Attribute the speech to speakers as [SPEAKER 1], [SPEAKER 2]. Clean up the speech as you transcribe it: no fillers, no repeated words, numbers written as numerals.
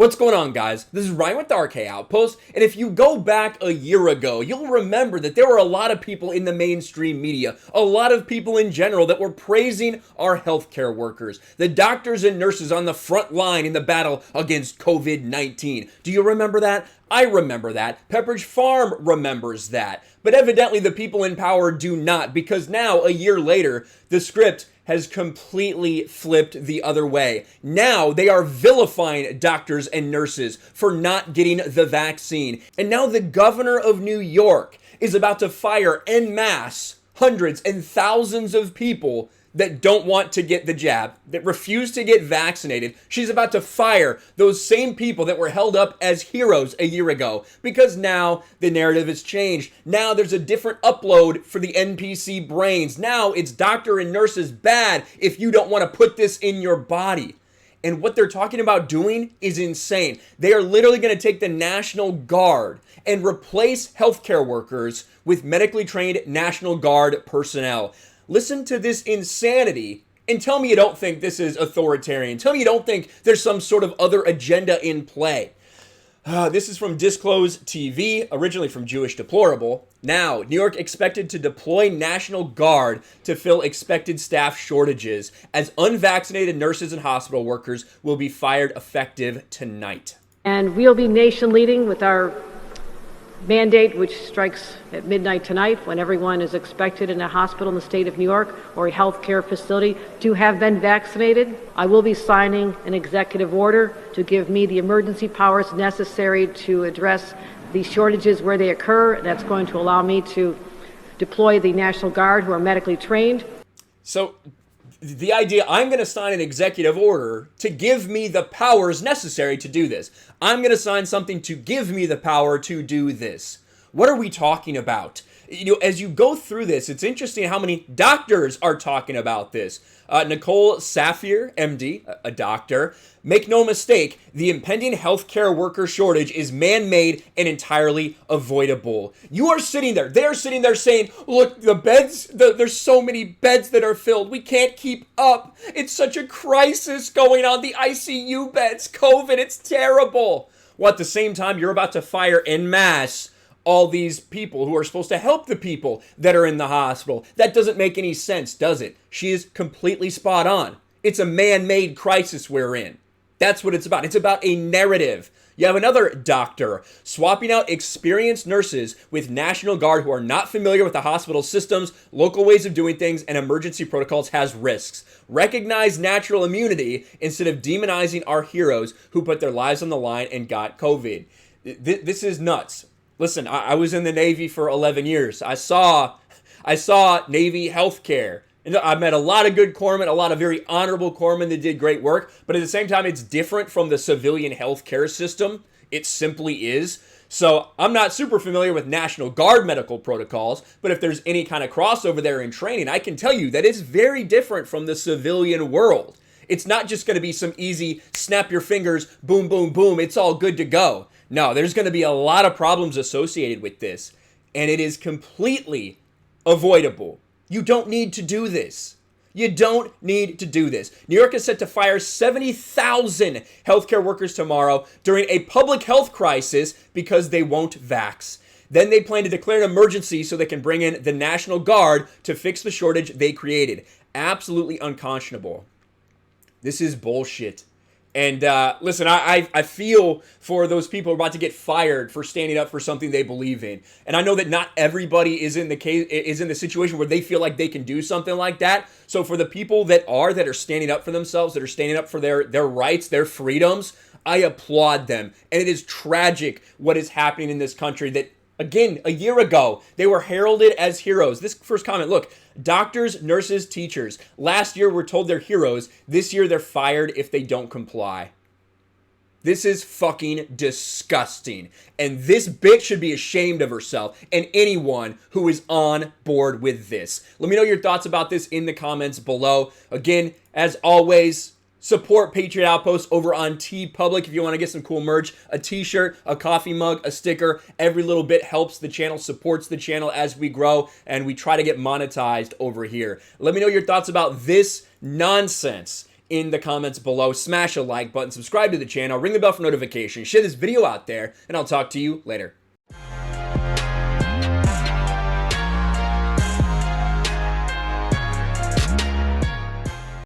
[SPEAKER 1] What's going on, guys? This is Ryan with the RK Outpost, and if you go back a year ago, you'll remember that there were a lot of people in the mainstream media, a lot of people in general that were praising our healthcare workers, the doctors and nurses on the front line in the battle against COVID-19. Do you remember that? I remember that. Pepperidge Farm remembers that. But evidently the people in power do not, because now, a year later, the script has completely flipped the other way. Now they are vilifying doctors and nurses for not getting the vaccine. And now the governor of New York is about to fire en masse hundreds and thousands of people that don't want to get the jab, that refuse to get vaccinated. She's about to fire those same people that were held up as heroes a year ago, because now the narrative has changed. Now there's a different upload for the NPC brains. Now it's doctor and nurses bad if you don't want to put this in your body. And what they're talking about doing is insane. They are literally going to take the National Guard and replace healthcare workers with medically trained National Guard personnel. Listen to this insanity and tell me you don't think this is authoritarian. Tell me you don't think there's some sort of other agenda in play. This is from Disclose TV, originally from Jewish Deplorable. Now, New York expected to deploy National Guard to fill expected staff shortages, as unvaccinated nurses and hospital workers will be fired effective tonight.
[SPEAKER 2] And we'll be nation leading with our mandate, which strikes at midnight tonight, when everyone is expected in a hospital in the state of New York or a healthcare facility to have been vaccinated. I will be signing an executive order to give me the emergency powers necessary to address these shortages where they occur. That's going to allow me to deploy the National Guard, who are medically trained.
[SPEAKER 1] So the idea, I'm going to sign an executive order to give me the powers necessary to do this. I'm going to sign something to give me the power to do this. What are we talking about? You know, as you go through this, it's interesting how many doctors are talking about this. Nicole Safir, MD, a doctor. Make no mistake, the impending healthcare worker shortage is man-made and entirely avoidable. You are sitting there, they're sitting there saying, look, the beds, there's so many beds that are filled. We can't keep up. It's such a crisis going on. The ICU beds, COVID, it's terrible. Well, at the same time, you're about to fire en masse all these people who are supposed to help the people that are in the hospital. That doesn't make any sense, does it? She is completely spot on. It's a man-made crisis we're in. That's what it's about. It's about a narrative. You have another doctor swapping out experienced nurses with National Guard who are not familiar with the hospital systems, local ways of doing things, and emergency protocols has risks. Recognize natural immunity instead of demonizing our heroes who put their lives on the line and got COVID. This is nuts. Listen, I was in the Navy for 11 years. I saw Navy healthcare. And I met a lot of good corpsmen, a lot of very honorable corpsmen that did great work. But at the same time, it's different from the civilian healthcare system. It simply is. So I'm not super familiar with National Guard medical protocols. But if there's any kind of crossover there in training, I can tell you that it's very different from the civilian world. It's not just going to be some easy snap your fingers, boom, boom, boom, it's all good to go. No, there's going to be a lot of problems associated with this. And it is completely avoidable. You don't need to do this. You don't need to do this. New York is set to fire 70,000 healthcare workers tomorrow during a public health crisis because they won't vax. Then they plan to declare an emergency so they can bring in the National Guard to fix the shortage they created. Absolutely unconscionable. This is bullshit. And listen, I feel for those people who are about to get fired for standing up for something they believe in. And I know that not everybody is in the situation where they feel like they can do something like that. So for the people that are standing up for themselves, that are standing up for their rights, their freedoms, I applaud them. And it is tragic what is happening in this country that, again, a year ago, they were heralded as heroes. This first comment, look, doctors, nurses, teachers. Last year, we're told they're heroes. This year, they're fired if they don't comply. This is fucking disgusting. And this bitch should be ashamed of herself and anyone who is on board with this. Let me know your thoughts about this in the comments below. Again, as always, support Patriot Outpost over on TeePublic if you want to get some cool merch, a t-shirt, a coffee mug, a sticker. Every little bit helps the channel, supports the channel as we grow, and we try to get monetized over here. Let me know your thoughts about this nonsense in the comments below. Smash a like button, subscribe to the channel, ring the bell for notifications, share this video out there, and I'll talk to you later.